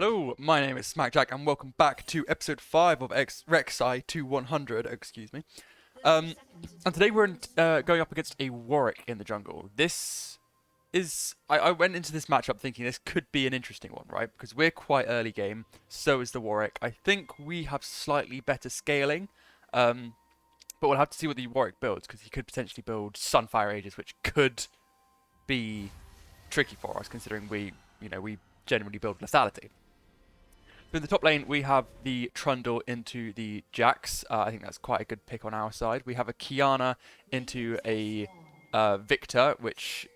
Hello, my name is Smackjack, and welcome back to episode 5 of Rek'Sai to 100, excuse me. And today we're going up against a Warwick in the jungle. This is... I went into this matchup thinking this could be an interesting one, right? Because we're quite early game, so is the Warwick. I think we have slightly better scaling, but we'll have to see what the Warwick builds, because he could potentially build Sunfire Ages, which could be tricky for us, considering we generally build lethality. So in the top lane, we have the Trundle into the Jax. I think that's quite a good pick on our side. We have a Kiana into a Victor, which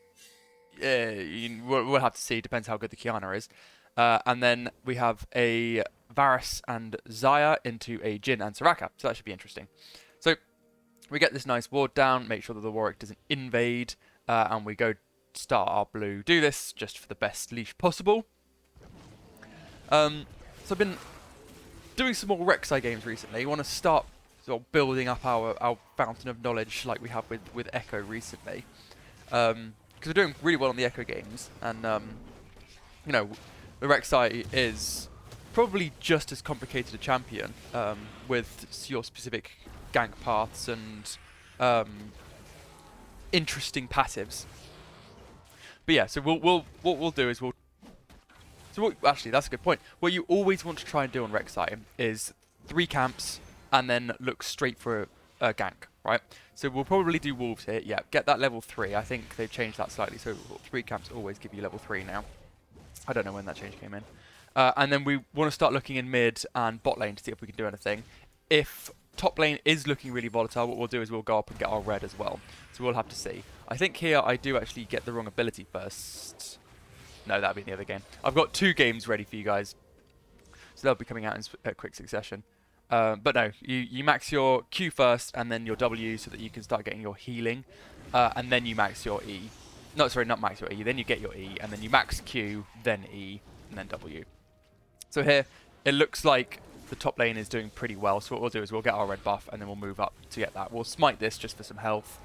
we'll have to see. Depends how good the Kiana is. And then we have a Varus and Xayah into a Jhin and Soraka. So that should be interesting. So we get this nice ward down, make sure that the Warwick doesn't invade, and we go start our blue. Do this just for the best leash possible. So I've been doing some more Rek'Sai games recently. I want to start sort of building up our fountain of knowledge like we have with Echo recently. Because we're doing really well on the Echo games. And, the Rek'Sai is probably just as complicated a champion with your specific gank paths and interesting passives. But yeah, so what we'll do is actually, that's a good point. What you always want to try and do on Rek'Sai is 3 camps and then look straight for a gank, right? So we'll probably do Wolves here. Yeah, get that level 3. I think they've changed that slightly, so 3 camps always give you level 3 now. I don't know when that change came in. And then we want to start looking in mid and bot lane to see if we can do anything. If top lane is looking really volatile, what we'll do is we'll go up and get our red as well. So we'll have to see. I think here I do actually get the wrong ability first. No, that'll be in the other game. I've got 2 games ready for you guys. So they'll be coming out in quick succession. But no, you max your Q first and then your W so that you can start getting your healing. And then you max your E. No, sorry, not max your E. Then you get your E. And then you max Q, then E, and then W. So here, it looks like the top lane is doing pretty well. So what we'll do is we'll get our red buff and then we'll move up to get that. We'll smite this just for some health.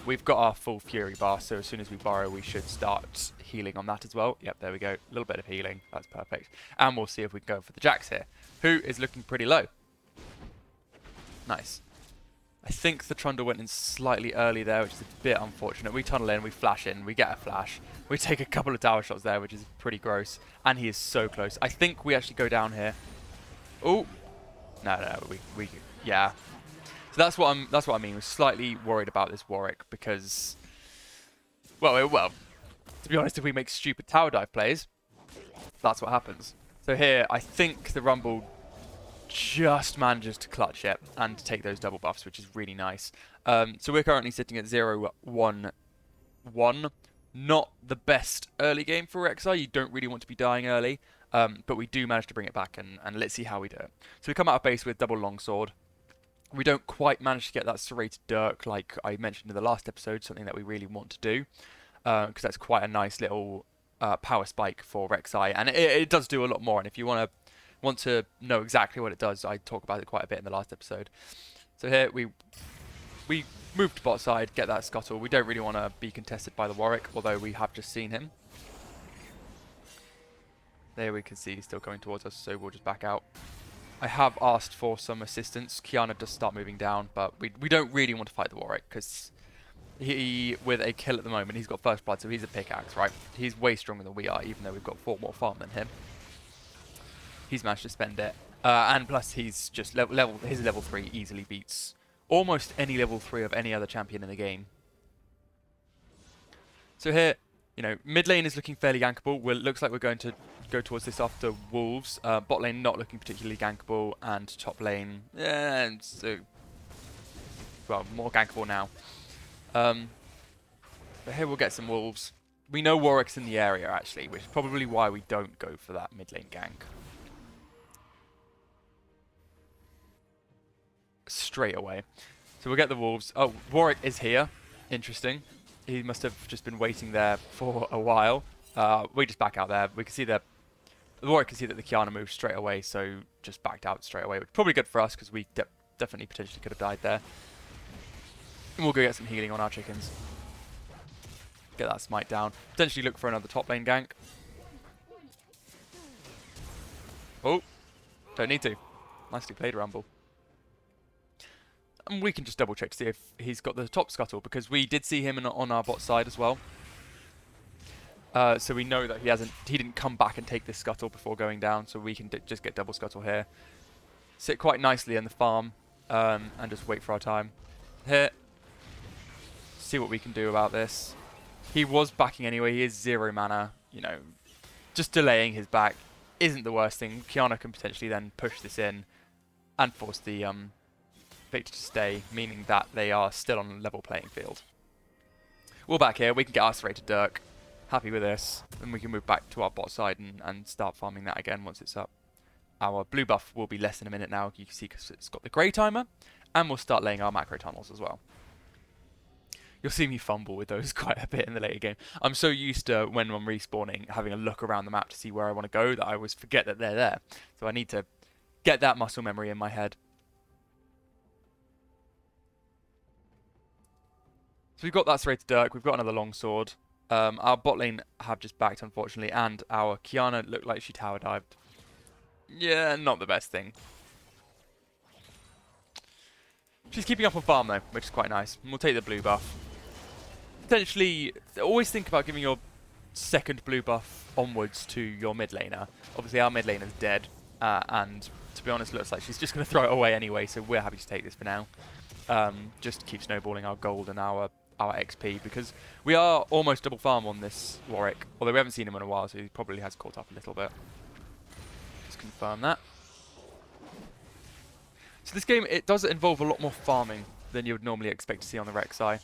We've got our full Fury bar, so as soon as we borrow, we should start healing on that as well. Yep, there we go. A little bit of healing. That's perfect. And we'll see if we can go for the Jax here, who is looking pretty low. Nice. I think the Trundle went in slightly early there, which is a bit unfortunate. We tunnel in, we flash in, we get a flash. We take a couple of tower shots there, which is pretty gross. And he is so close. I think we actually go down here. Oh! No, yeah. So that's what I mean. We're slightly worried about this Warwick because, well, to be honest, if we make stupid tower dive plays, that's what happens. So here, I think the Rumble just manages to clutch it and take those double buffs, which is really nice. So we're currently sitting at 0-1-1. Not the best early game for Rek'Sai. You don't really want to be dying early, but we do manage to bring it back, and let's see how we do it. So we come out of base with double longsword. We don't quite manage to get that serrated dirk like I mentioned in the last episode, something that we really want to do, because that's quite a nice little power spike for Rek'Sai, and it does do a lot more. And if you want to know exactly what it does, I talk about it quite a bit in the last episode. So here we move to bot side, get that scuttle. We don't really want to be contested by the Warwick, although we have just seen him. There we can see he's still coming towards us, so we'll just back out. I have asked for some assistance. Kiana does start moving down, but we don't really want to fight the Warwick because he, with a kill at the moment, he's got first blood, so he's a pickaxe, right? He's way stronger than we are, even though we've got 4 more farm than him. He's managed to spend it, and plus he's just his level 3 easily beats almost any level 3 of any other champion in the game. So here, mid lane is looking fairly gankable. Looks like we're going to go towards this after Wolves. Bot lane not looking particularly gankable, and top lane, more gankable now. But here we'll get some Wolves. We know Warwick's in the area actually, which is probably why we don't go for that mid lane gank straight away. So we'll get the Wolves. Oh, Warwick is here. Interesting. He must have just been waiting there for a while. We just back out there. We can see the Warwick can see that the Kiana moved straight away, so just backed out straight away, which is probably good for us because we definitely potentially could have died there. And we'll go get some healing on our chickens. Get that smite down. Potentially look for another top lane gank. Oh, don't need to. Nicely played, Rumble. And we can just double check to see if he's got the top scuttle, because we did see him on our bot side as well. So we know that he didn't come back and take this scuttle before going down, so we can just get double scuttle here. Sit quite nicely in the farm, and just wait for our time. Hit. See what we can do about this. He was backing anyway, he is 0 mana, you know, just delaying his back isn't the worst thing. Qiyana can potentially then push this in and force the Victor to stay, meaning that they are still on a level playing field. We're back here, we can get our serrated Dirk. Happy with this, and we can move back to our bot side and start farming that again once it's up. Our blue buff will be less than a minute now, you can see, because it's got the grey timer, and we'll start laying our macro tunnels as well. You'll see me fumble with those quite a bit in the later game. I'm so used to, when I'm respawning, having a look around the map to see where I want to go, that I always forget that they're there. So I need to get that muscle memory in my head. So we've got that serrated Dirk, we've got another longsword. Our bot lane have just backed, unfortunately, and our Qiyana looked like she tower dived. Yeah, not the best thing. She's keeping up on farm though, which is quite nice. And we'll take the blue buff. Potentially, always think about giving your second blue buff onwards to your mid laner. Obviously our mid laner's dead, and to be honest looks like she's just going to throw it away anyway, so we're happy to take this for now. Just to keep snowballing our gold and our XP, because we are almost double farm on this Warwick, although we haven't seen him in a while, so he probably has caught up a little bit. Just confirm that. So this game, it does involve a lot more farming than you would normally expect to see on the Rek'Sai.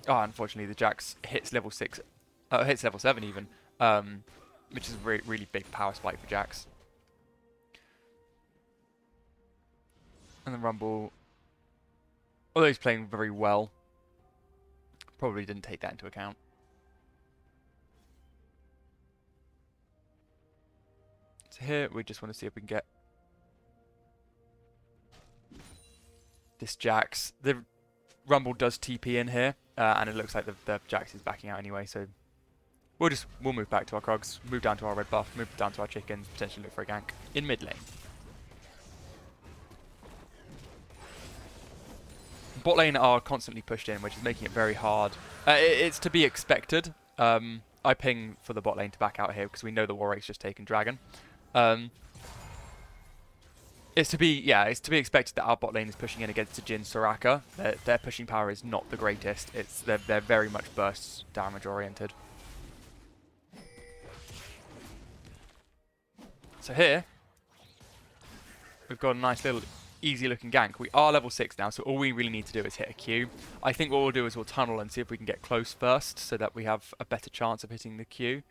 Unfortunately, the Jax hits level 6, hits level 7 even, which is a really big power spike for Jax. And the Rumble, although he's playing very well, probably didn't take that into account. So here, we just want to see if we can get this Jax. The Rumble does TP in here, and it looks like the Jax is backing out anyway, so we'll move back to our cogs, move down to our red buff, move down to our chickens, potentially look for a gank in mid lane. Bot lane are constantly pushed in, which is making it very hard. It's to be expected. I ping for the bot lane to back out here because we know the Warwick's just taken Dragon. It's to be expected that our bot lane is pushing in against the Jhin Soraka. Their pushing power is not the greatest. They're very much burst damage oriented. So here we've got a nice little easy looking gank. We are level 6 now, so all we really need to do is hit a Q. I think what we'll do is we'll tunnel and see if we can get close first so that we have a better chance of hitting the Q.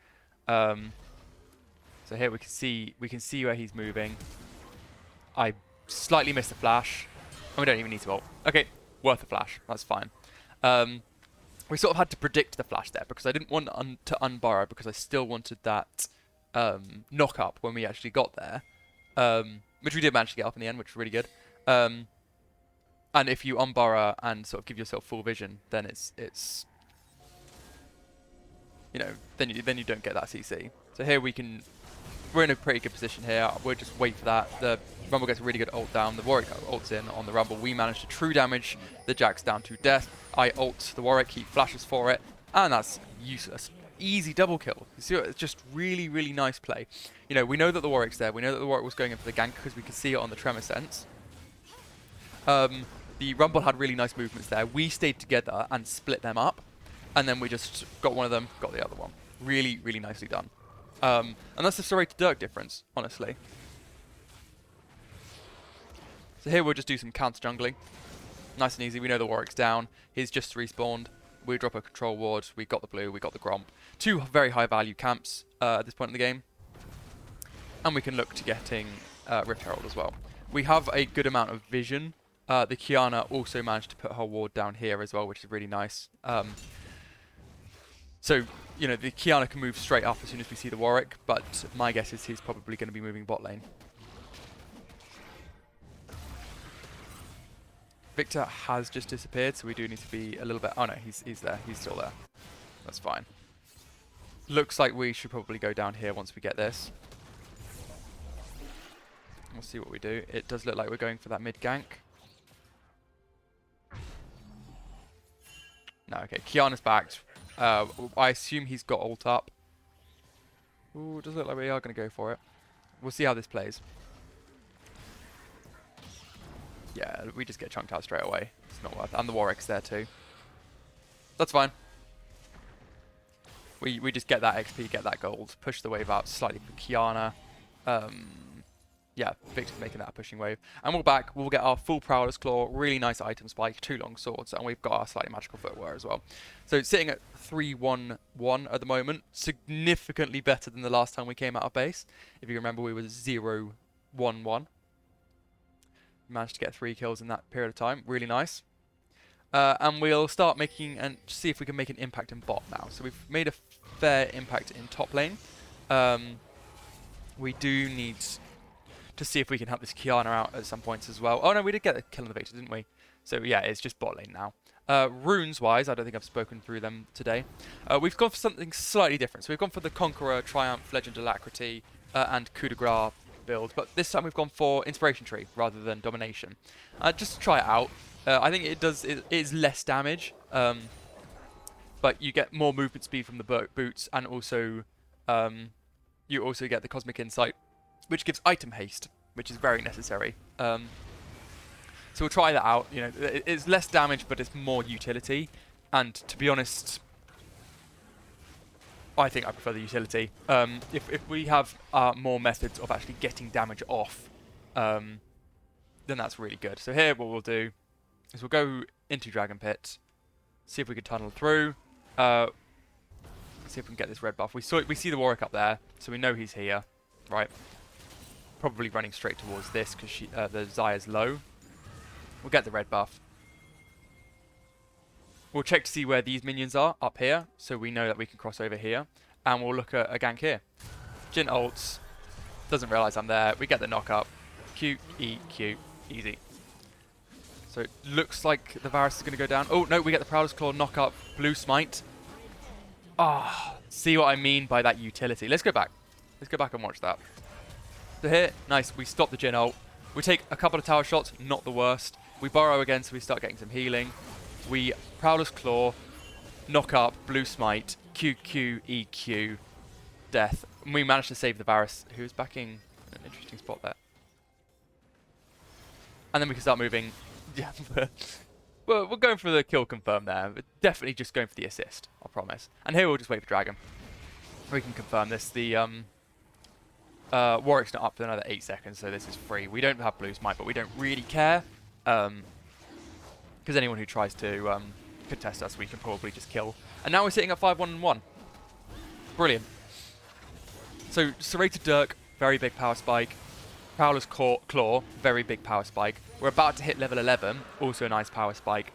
So here we can see where he's moving. I slightly missed the flash, and we don't even need to ult. Okay, worth a flash, that's fine. We sort of had to predict the flash there because I didn't want to unburrow because I still wanted that knock up when we actually got there. Which we did manage to get up in the end, which was really good. And if you unburrow and sort of give yourself full vision, then it's you know, then you don't get that CC. So here we're in a pretty good position here. We'll just wait for that. The Rumble gets a really good ult down. The Warwick ults in on the Rumble. We manage to true damage the Jax down to death. I ult the Warwick, he flashes for it, and that's useless. Easy double kill. You see, it's just really, really nice play. You know, we know that the Warwick's there. We know that the Warwick was going in for the gank because we could see it on the tremor sense. The Rumble had really nice movements there. We stayed together and split them up, and then we just got one of them, got the other one. Really, really nicely done. And that's the serrated Dirk difference, honestly. So here we'll just do some counter jungling. Nice and easy. We know the Warwick's down. He's just respawned. We drop a control ward. We got the blue. We got the Gromp. 2 very high value camps at this point in the game. And we can look to getting Rift Herald as well. We have a good amount of vision. The Qiyana also managed to put her ward down here as well, which is really nice. So, you know, the Qiyana can move straight up as soon as we see the Warwick, but my guess is he's probably going to be moving bot lane. Victor has just disappeared, so we do need to be a little bit... Oh no, he's there. He's still there. That's fine. Looks like we should probably go down here once we get this. We'll see what we do. It does look like we're going for that mid gank. No, okay. Kiana's backed. I assume he's got ult up. Ooh, it does look like we are going to go for it. We'll see how this plays. Yeah, we just get chunked out straight away. It's not worth it. And the Warwick's there too. That's fine. We just get that XP, get that gold, push the wave out slightly for Kiana. Yeah, Victor's making that a pushing wave. And we'll back, we'll get our full Prowler's Claw, really nice item spike, 2 long swords, and we've got our slightly magical footwear as well. So sitting at 3-1-1 at the moment, significantly better than the last time we came out of base. If you remember, we were 0-1-1. Managed to get 3 kills in that period of time, really nice. And we'll start making, and see if we can make an impact in bot now. So we've made a fair impact in top lane. We do need to see if we can help this Kiana out at some points as well. Oh no, we did get a kill on the Victor, didn't we? So yeah, it's just bot lane now. Runes-wise, I don't think I've spoken through them today. We've gone for something slightly different. So we've gone for the Conqueror, Triumph, Legend Alacrity, and Coup de Grace build. But this time we've gone for Inspiration Tree rather than Domination. Just to try it out. I think it is less damage, but you get more movement speed from the boots, and also you also get the Cosmic Insight, which gives item haste, which is very necessary. So we'll try that out. You know, it's less damage, but it's more utility. And to be honest, I think I prefer the utility. If we have more methods of actually getting damage off, then that's really good. So here, what we'll do is we'll go into Dragon Pit, see if we can tunnel through, see if we can get this red buff. We see the Warwick up there, so we know he's here, right? Probably running straight towards this because the Zaya's low. We'll get the red buff. We'll check to see where these minions are, up here, so we know that we can cross over here, and we'll look at a gank here. Jhin ults, doesn't realise I'm there, we get the knock up, Q, E, Q, easy. So it looks like the Varus is going to go down. Oh, no, we get the Prowler's Claw, knock up, blue smite. Ah, see what I mean by that utility. Let's go back. Let's go back and watch that. So here, nice, we stop the Jhin ult. We take a couple of tower shots, not the worst. We burrow again, so we start getting some healing. We Prowler's Claw, knock up, blue smite, Q, Q, E, Q, death. And we managed to save the Varus, who is backing an interesting spot there. And then we can start moving. Yeah, we're going for the kill confirm there. But definitely just going for the assist, I promise. And here we'll just wait for Dragon. We can confirm this. The Warwick's not up for another 8 seconds, so this is free. We don't have blue smite, but we don't really care. Because anyone who tries to contest us, we can probably just kill. And now we're sitting at 5-1-1. Brilliant. So, Serrated Dirk, very big power spike. Prowler's Claw, very big power spike. We're about to hit level 11, also a nice power spike.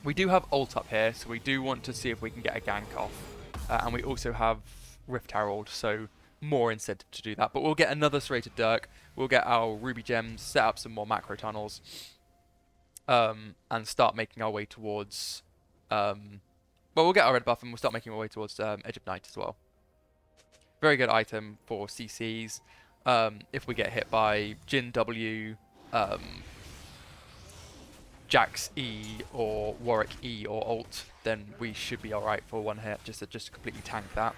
We do have ult up here, so we do want to see if we can get a gank off. And we also have Rift Herald, so more incentive to do that. But we'll get another Serrated Dirk, we'll get our Ruby Gems, set up some more macro tunnels, and start making our way towards... well, we'll get our red buff and we'll start making our way towards Edge of Night as well. Very good item for CCs. If we get hit by Jhin W, Jax E, or Warwick E, or ult, then we should be alright for one hit, just to completely tank that.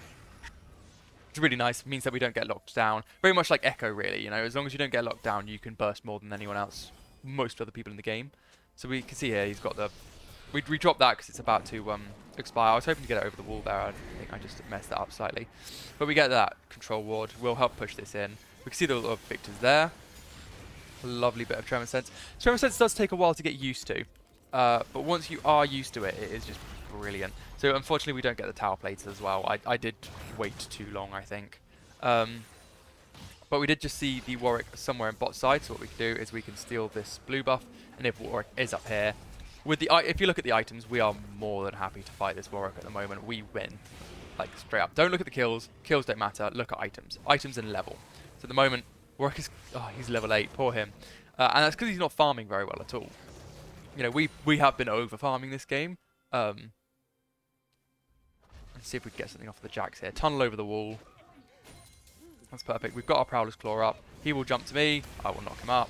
It's really nice, it means that we don't get locked down. Very much like Echo, really, you know, as long as you don't get locked down, you can burst more than anyone else, most other people in the game. So we can see here, he's got the... We dropped that because it's about to expire. I was hoping to get it over the wall there, I think I just messed that up slightly. But we get that control ward, we'll help push this in. We can see the little victors there. A lovely bit of Tremor Sense. Tremor Sense does take a while to get used to, but once you are used to it, it is just brilliant. So unfortunately we don't get the tower plates as well. I did wait too long, I think. But we did just see the Warwick somewhere in bot side, so what we can do is we can steal this blue buff, and if Warwick is up here, with the if you look at the items, we are more than happy to fight this Warwick at the moment. We win, like straight up. Don't look at the kills. Kills don't matter. Look at items. Items and level. So at the moment, Warwick is... Oh, he's level 8. Poor him. And that's because he's not farming very well at all. You know, we have been over-farming this game. Let's see if we can get something off the Jax here. Tunnel over the wall. That's perfect. We've got our Prowler's Claw up. He will jump to me. I will knock him up.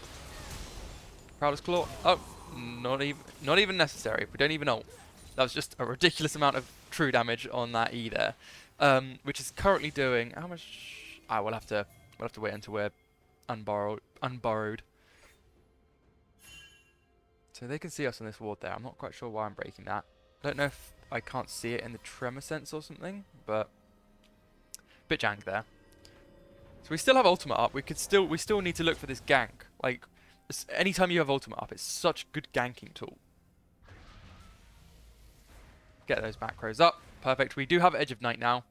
Prowler's Claw. Oh, not even necessary. We don't even ult. That was just a ridiculous amount of true damage on that E there, which is currently doing how much? We'll have to wait until we're unburrowed. So they can see us on this ward there. I'm not quite sure why I'm breaking that. I don't know if I can't see it in the tremor sense or something, but a bit jank there. So we still have ultimate up. We still need to look for this gank. Like, anytime you have ultimate up, it's such a good ganking tool. Get those macros up. Perfect. We do have Edge of Night now.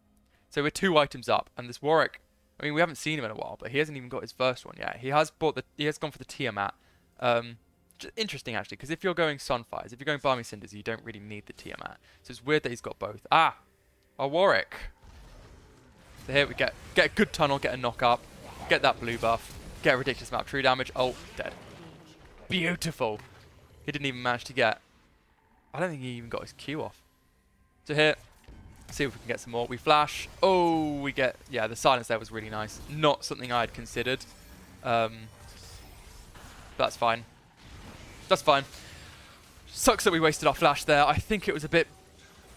So we're 2 items up. And this Warwick, I mean, we haven't seen him in a while, but he hasn't even got his first one yet. He has gone for the Tiamat. Interesting, actually, because if you're going Sunfires, if you're going Balmy Cinders, you don't really need the Tiamat. So it's weird that he's got both. Our Warwick. So here we get a good tunnel, get a knock up, get that blue buff, get a ridiculous amount of true damage. Oh, dead. Beautiful. He didn't even manage to get... I don't think he even got his Q off. So here, see if we can get some more. We flash. Oh, we get... Yeah, the silence there was really nice. Not something I had considered. That's fine. That's fine. Sucks that we wasted our flash there. I think it was a bit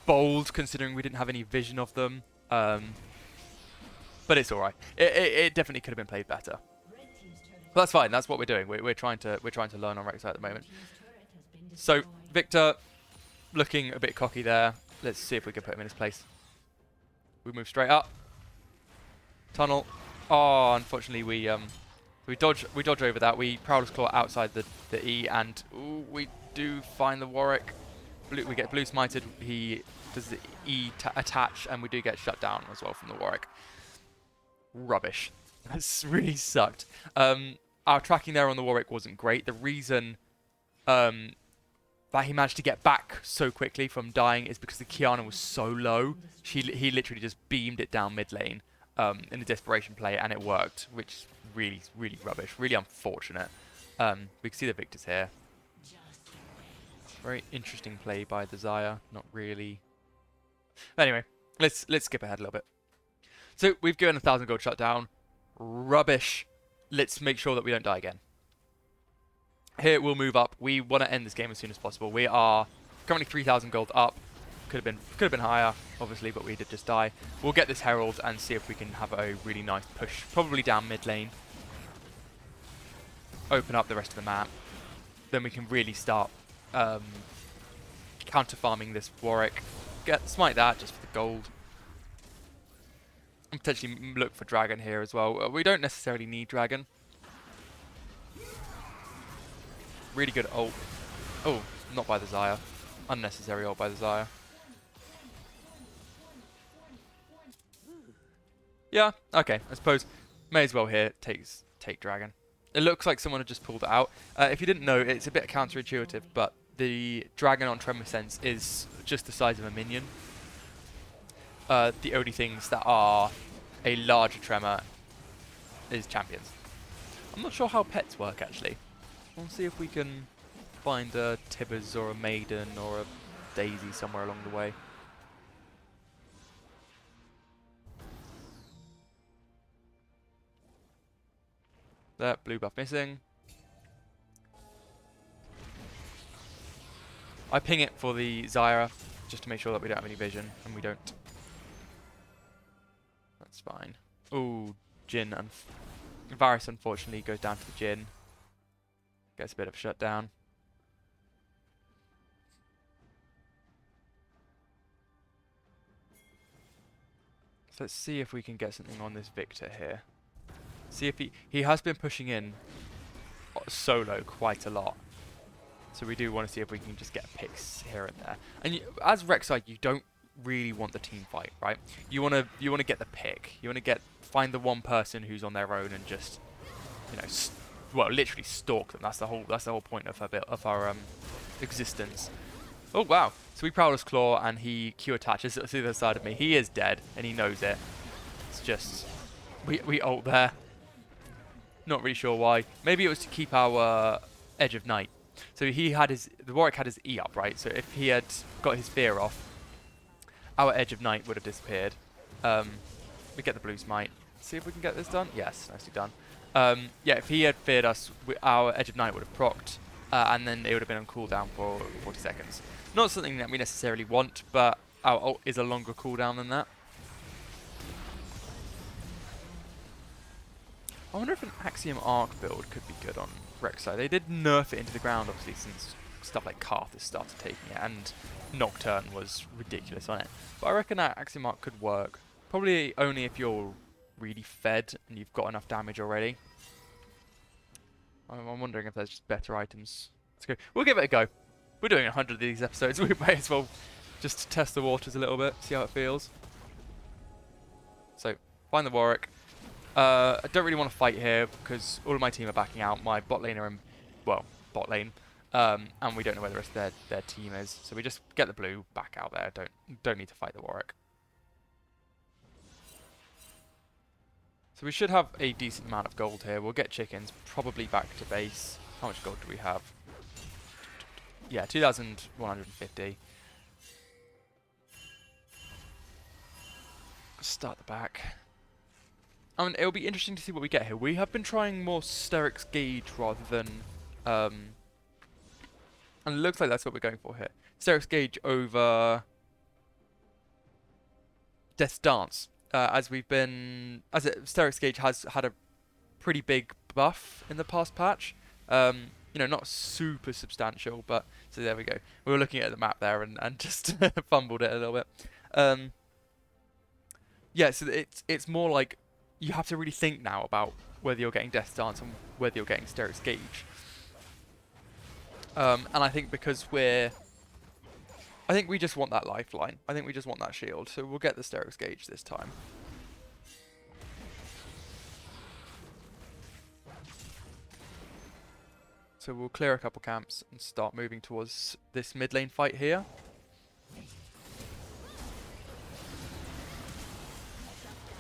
bold considering we didn't have any vision of them. But it's alright. It definitely could have been played better. But that's fine. That's what we're doing. We're trying to learn on Rek'Sai at the moment. So Victor looking a bit cocky there. Let's see if we can put him in his place. We move straight up. Tunnel. Oh, unfortunately we dodge over that. We Prowler's Claw outside the E, and ooh, we do find the Warwick. We get blue smited. He does the E attach, and we do get shut down as well from the Warwick. Rubbish. That's really sucked. Our tracking there on the Warwick wasn't great. The reason that he managed to get back so quickly from dying is because the Kiana was so low. He literally just beamed it down mid lane in a desperation play, and it worked, which is really, really rubbish. Really unfortunate. We can see the victors here. Very interesting play by the Xayah. Not really. Anyway, let's skip ahead a little bit. So we've given 1,000 gold shutdown. Rubbish. Let's make sure that we don't die again. Here we'll move up. We want to end this game as soon as possible. We are currently 3,000 gold up. Could have been higher, obviously, but we did just die. We'll get this Herald and see if we can have a really nice push, probably down mid lane. Open up the rest of the map. Then we can really start counter farming this Warwick. Smite that just for the gold. And potentially look for Dragon here as well. We don't necessarily need Dragon. Really good ult. Oh, not by the Xayah. Unnecessary ult by the Xayah. Yeah, okay. I suppose may as well here take Dragon. It looks like someone had just pulled it out. If you didn't know, it's a bit counterintuitive, but the Dragon on Tremor Sense is just the size of a minion. The only things that are a larger Tremor is champions. I'm not sure how pets work, actually. We'll see if we can find a Tibbers or a Maiden or a Daisy somewhere along the way. There, blue buff missing. I ping it for the Xayah just to make sure that we don't have any vision, and we don't. That's fine. Ooh, Jhin and Varus unfortunately goes down to the Jhin. Gets a bit of a shutdown. So let's see if we can get something on this Victor here. See if he has been pushing in solo quite a lot. So we do want to see if we can just get picks here and there. And as Rek'Sai, you don't really want the team fight, right? You want to get the pick. You want to find the one person who's on their own and just, you know, well, literally stalk them. That's the whole point of our existence. Oh wow! So we Prowler's Claw and he Q attaches to the other side of me. He is dead and he knows it. It's just we ult there. Not really sure why. Maybe it was to keep our Edge of Night. So the Warwick had his E up, right? So if he had got his fear off, our Edge of Night would have disappeared. We get the blue smite. see if we can get this done. Yes, nicely done. Yeah, if he had feared us, our Edge of Night would have procced, and then it would have been on cooldown for 40 seconds. Not something that we necessarily want, but our ult is a longer cooldown than that. I wonder if an Axiom Arc build could be good on Rek'Sai. They did nerf it into the ground, obviously, since stuff like Karthus started taking it, and Nocturne was ridiculous on it. But I reckon that Axiom Arc could work. Probably only if you're really fed and you've got enough damage already. I'm wondering if there's just better items. Let's go. We'll give it a go. We're doing 100 of these episodes. We may as well just test the waters a little bit, see how it feels. So, find the Warwick. I don't really want to fight here because all of my team are backing out. My bot lane are in, well, bot lane, and we don't know where the rest of their team is. So we just get the blue back out there. Don't need to fight the Warwick. So we should have a decent amount of gold here. We'll get chickens probably back to base. How much gold do we have? Yeah, 2,150. Start the back. I mean, it'll be interesting to see what we get here. We have been trying more Steric's Gauge rather than... and it looks like that's what we're going for here. Steric's Gauge over... Death's Dance. Steric's Gauge has had a pretty big buff in the past patch. You know, not super substantial, but... So there we go. We were looking at the map there and just fumbled it a little bit. Yeah, so it's more like... You have to really think now about whether you're getting Death's Dance and whether you're getting Steric's Gauge. And I think because I think we just want that lifeline. I think we just want that shield. So we'll get the Steric's Gauge this time. So we'll clear a couple camps and start moving towards this mid lane fight here.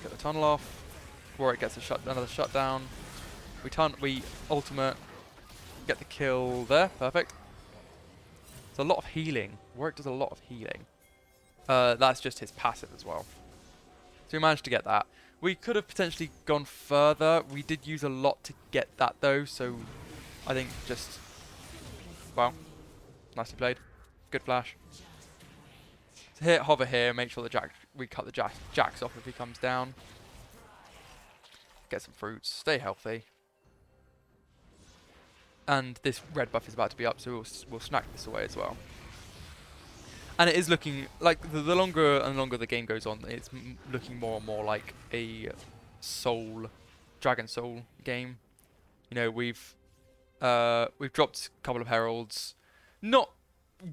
Get the tunnel off. Warwick gets another shutdown. We ultimate. Get the kill there. Perfect. It's a lot of healing. Warwick does a lot of healing. That's just his passive as well. So we managed to get that. We could have potentially gone further. We did use a lot to get that though, so I think just... Wow. Nicely played. Good flash. So hit hover here, make sure we cut the jacks off if he comes down. Get some fruits, stay healthy. And this red buff is about to be up, so we'll snack this away as well. And it is looking like the longer and longer the game goes on, it's looking more and more like a Dragon Soul game. You know, we've dropped a couple of heralds, not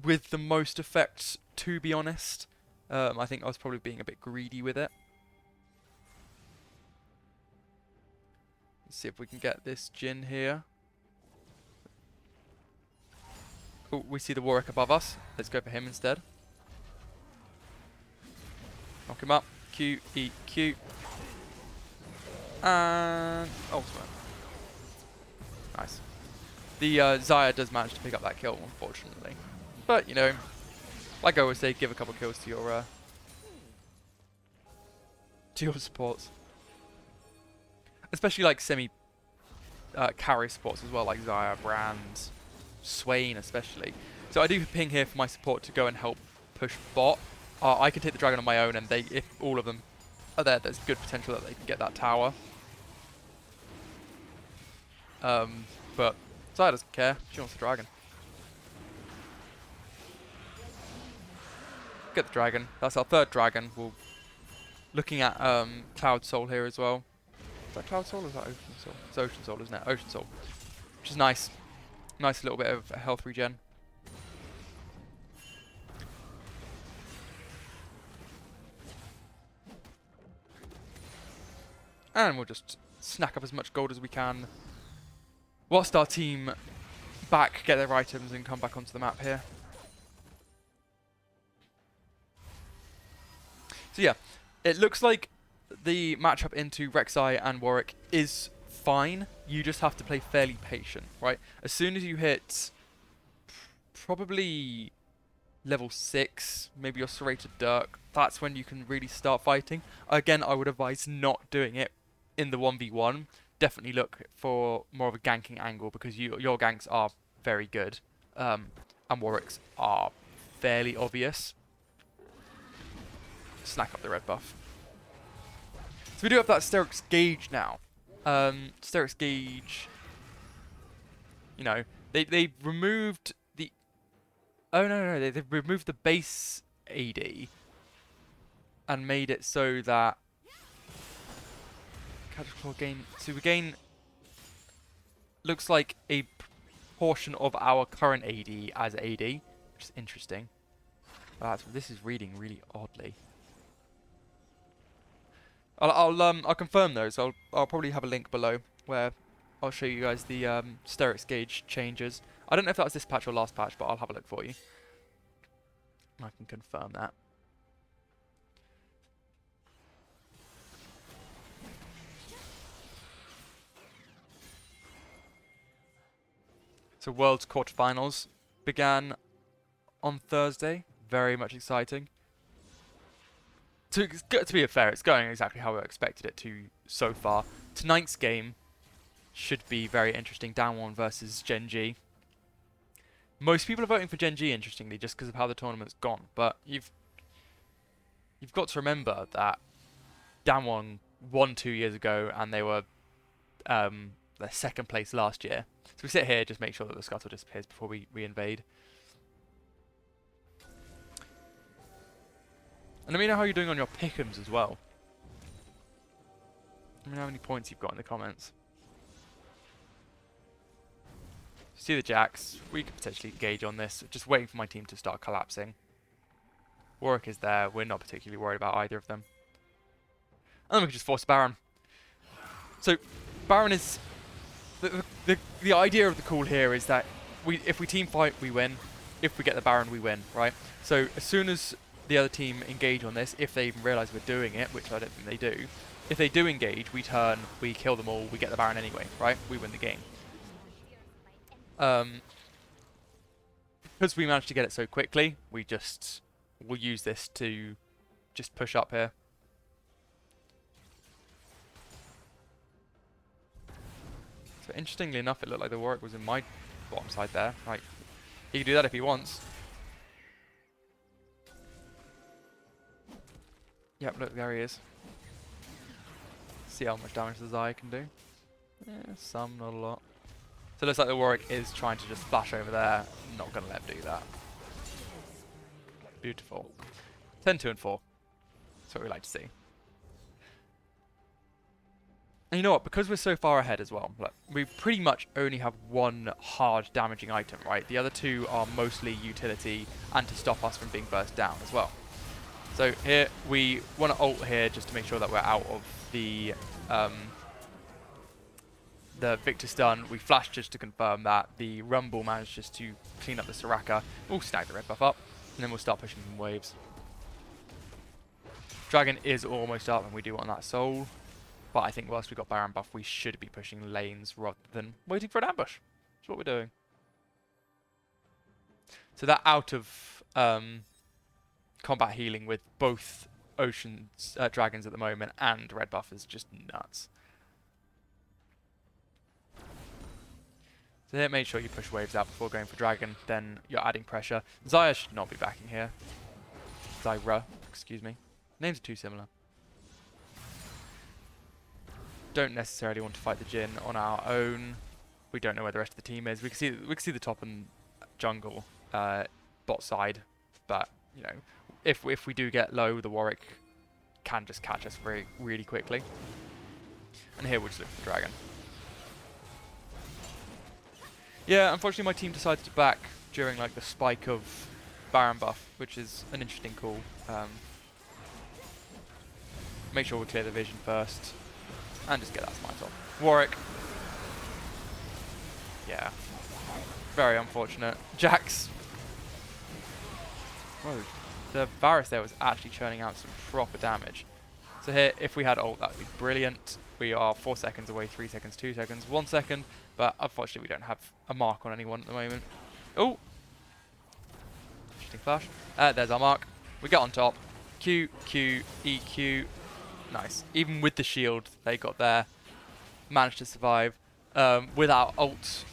with the most effect, to be honest. I think I was probably being a bit greedy with it. Let's see if we can get this Jhin here. Oh, we see the Warwick above us. Let's go for him instead. Knock him up. Q, E, Q. And ultimate. Nice. The Xayah does manage to pick up that kill, unfortunately. But, you know, like I always say, give a couple kills to your supports. Especially like carry supports as well, like Xayah, Brand, Swain especially. So I do ping here for my support to go and help push bot. I can take the dragon on my own, and if all of them are there, there's good potential that they can get that tower. But Xayah doesn't care. She wants the dragon. Get the dragon. That's our third dragon. We're looking at Cloud Soul here as well. Is that Cloud Soul or is that Ocean Soul? It's Ocean Soul, isn't it? Ocean Soul. Which is nice. Nice little bit of health regen. And we'll just snack up as much gold as we can. Whilst our team get their items and come back onto the map here. So yeah, it looks like the matchup into Rek'Sai and Warwick is fine. You just have to play fairly patient, right? As soon as you hit probably level 6, maybe your Serrated Dirk, that's when you can really start fighting. Again, I would advise not doing it in the 1v1, definitely look for more of a ganking angle because your ganks are very good, and Warwick's are fairly obvious. Snack up the red buff. So we do have that Steric's Gauge now. Steric's Gauge, you know, they removed the... Oh, no, they've removed the base AD and made it so that... So we gain... Looks like a portion of our current AD as AD, which is interesting. This is reading really oddly. I'll confirm those. I'll probably have a link below where I'll show you guys the Steric's Gauge changes. I don't know if that was this patch or last patch, but I'll have a look for you. I can confirm that. So World's quarterfinals began on Thursday. Very much exciting. To be fair, it's going exactly how I expected it to so far. Tonight's game should be very interesting. Down 1 versus Gen G. Most people are voting for Gen G, interestingly, just because of how the tournament's gone. But you've got to remember that Down 1 won 2 years ago, and they were their second place last year. So we sit here, just make sure that the scuttle disappears before we invade. And let me know how you're doing on your pick'ems as well. Let me know how many points you've got in the comments. See the jacks. We could potentially engage on this. Just waiting for my team to start collapsing. Warwick is there. We're not particularly worried about either of them. And then we can just force Baron. So Baron is... The idea of the call here is that if we team fight, we win. If we get the Baron, we win, right? So as soon as the other team engage on this, if they even realise we're doing it, which I don't think they do, if they do engage, we turn, we kill them all, we get the Baron anyway, right? We win the game. Because we managed to get it so quickly, we'll use this to just push up here. So interestingly enough, it looked like the Warwick was in my bottom side there. Right, he can do that if he wants. Yep, look, there he is. See how much damage the Zai can do. Yeah, some, not a lot. So it looks like the Warwick is trying to just flash over there. Not going to let him do that. Beautiful. 10, 2, and 4. That's what we like to see. And you know what? Because we're so far ahead as well, look, we pretty much only have one hard damaging item, right? The other two are mostly utility and to stop us from being burst down as well. So here, we want to ult here just to make sure that we're out of the Victor stun. We flash just to confirm that. The Rumble managed just to clean up the Soraka. We'll snag the red buff up, and then we'll start pushing some waves. Dragon is almost up, and we do want that soul. But I think whilst we got Baron buff, we should be pushing lanes rather than waiting for an ambush. That's what we're doing. So that out of combat healing with both Ocean's dragons at the moment and red buff is just nuts. So here, make sure you push waves out before going for dragon, then you're adding pressure. Xayah should not be backing here. Zyra, excuse me. Names are too similar. Don't necessarily want to fight the Jhin on our own. We don't know where the rest of the team is. We can see the top and jungle bot side, but you know, if we do get low, the Warwick can just catch us really quickly. And here we'll just look for the dragon. Yeah, unfortunately my team decided to back during like the spike of Baron buff, which is an interesting call. Make sure we clear the vision first. And just get that smite off. Warwick. Yeah. Very unfortunate. Jax. Whoa. The Varus there was actually churning out some proper damage. So here, if we had ult, that would be brilliant. We are 4 seconds away, 3 seconds, 2 seconds, 1 second. But unfortunately, we don't have a mark on anyone at the moment. Oh! Interesting flash. There's our mark. We get on top. Q, Q, E, Q. Nice. Even with the shield they got there, managed to survive. Without ult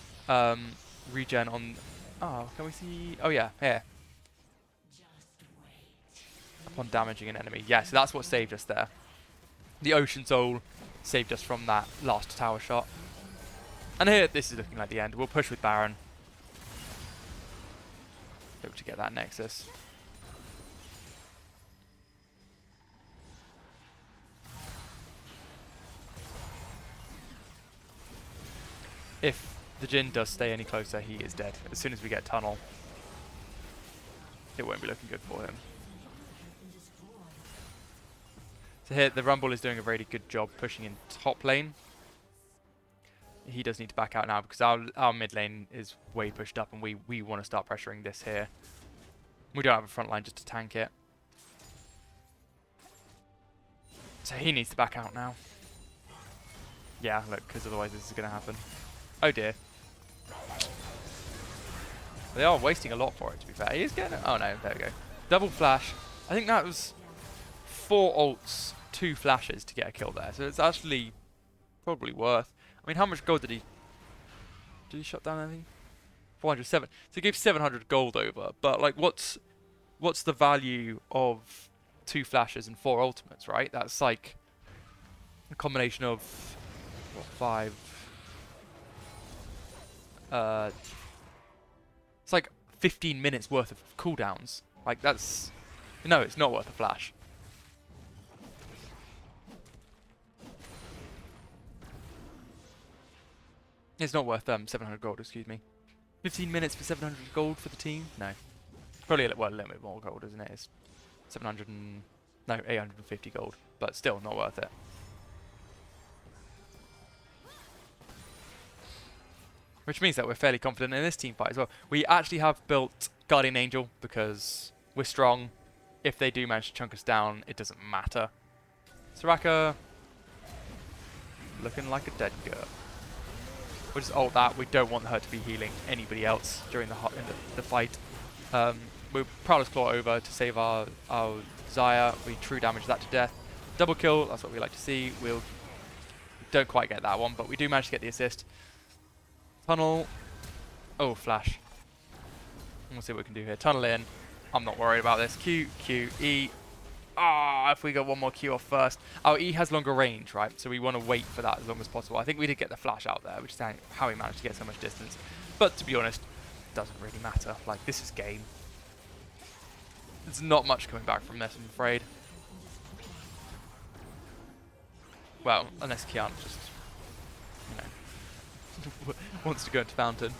regen on... Oh, can we see... Oh yeah, here. Upon damaging an enemy. Yeah, so that's what saved us there. The Ocean Soul saved us from that last tower shot. And here, this is looking like the end. We'll push with Baron. Hope to get that Nexus. If the Jhin does stay any closer, he is dead. As soon as we get Tunnel, it won't be looking good for him. So here, the Rumble is doing a really good job pushing in top lane. He does need to back out now because our mid lane is way pushed up and we want to start pressuring this here. We don't have a front line just to tank it. So he needs to back out now. Yeah, look, because otherwise this is going to happen. Oh dear. They are wasting a lot for it, to be fair. He is getting it. Oh no, there we go. Double flash. I think that was 4 ults, 2 flashes to get a kill there. So it's actually probably worth. I mean, how much gold did he... Did he shut down anything? 407. So he gave 700 gold over. But like, what's the value of 2 flashes and 4 ultimates, right? That's like a combination of what, 5... it's like 15 minutes worth of cooldowns. Like that's... No, it's not worth a flash. It's not worth 700 gold, excuse me. 15 minutes for 700 gold for the team? No. Probably a little bit more gold, isn't it? It's 700 and... No, 850 gold. But still not worth it. Which means that we're fairly confident in this team fight as well. We actually have built Guardian Angel because we're strong. If they do manage to chunk us down, it doesn't matter. Soraka looking like a dead girl. We'll just ult that. We don't want her to be healing anybody else during the fight. We'll Prowler's Claw over to save our Xayah. We true damage that to death. Double kill, that's what we like to see. We don't quite get that one, but we do manage to get the assist. Tunnel. Oh, flash. We'll see what we can do here. Tunnel in. I'm not worried about this. Q, Q, E. Ah, if we got one more Q off first. Our E has longer range, right? So we want to wait for that as long as possible. I think we did get the flash out there, which is how we managed to get so much distance. But to be honest, it doesn't really matter. Like, this is game. There's not much coming back from this, I'm afraid. Well, unless Kiana just, you know, wants to go into Fountain.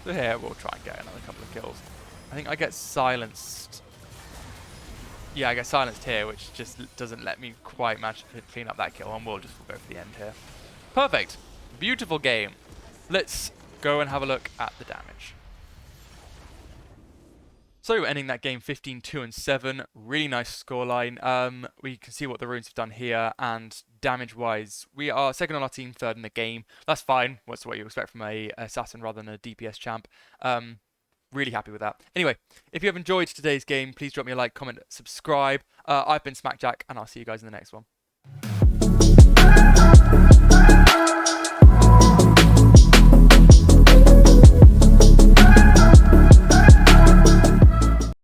So here, we'll try and get another couple of kills. I think I get silenced. Yeah, I get silenced here, which just doesn't let me quite manage to clean up that kill, and we'll go for the end here. Perfect. Beautiful game. Let's go and have a look at the damage. So ending that game 15-2-7, really nice scoreline. We can see what the runes have done here, and damage-wise, we are second on our team, third in the game. That's fine. That's what you expect from a assassin rather than a DPS champ. Really happy with that. Anyway, if you have enjoyed today's game, please drop me a like, comment, subscribe. I've been Smackjack, and I'll see you guys in the next one.